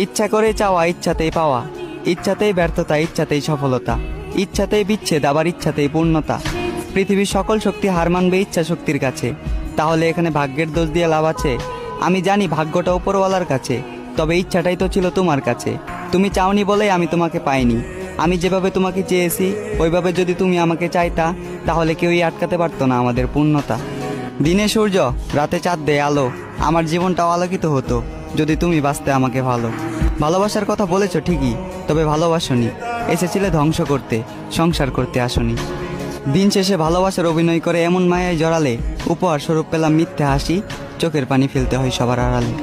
ইচ্ছা করে চাওয়া, ইচ্ছাতেই পাওয়া, ইচ্ছাতেই ব্যর্থতা, ইচ্ছাতেই সফলতা, ইচ্ছাতেই বিচ্ছেদ, আবার ইচ্ছাতেই পূর্ণতা। পৃথিবীর সকল শক্তি হার মানবে ইচ্ছা শক্তির কাছে। তাহলে এখানে ভাগ্যের দোষ দিয়ে লাভ আছে? আমি জানি ভাগ্যটা উপরওয়ালার কাছে, তবে ইচ্ছাটাই তো ছিল তোমার কাছে। তুমি চাওনি বলেই আমি তোমাকে পাইনি। আমি যেভাবে তোমাকে চেয়েছি ওইভাবে যদি তুমি আমাকে চাইতা, তাহলে কেউই আটকাতে পারতো না আমাদের পূর্ণতা। দিনে সূর্য, রাতে চাঁদ দেয় আলো, আমার জীবনটাও আলোকিত হতো যদি তুমি বাঁচতে আমাকে ভালো। ভালোবাসার কথা বলেছো ঠিকই, তবে ভালোবাসনি, এসেছিলে ধ্বংস করতে, সংসার করতে আসনি। দিন শেষে ভালোবাসার অভিনয় করে এমন মায়ায় জড়ালে, উপহার স্বরূপ পেলাম মিথ্যে হাসি, চোখের পানি ফেলতে হয় সবার আড়ালে।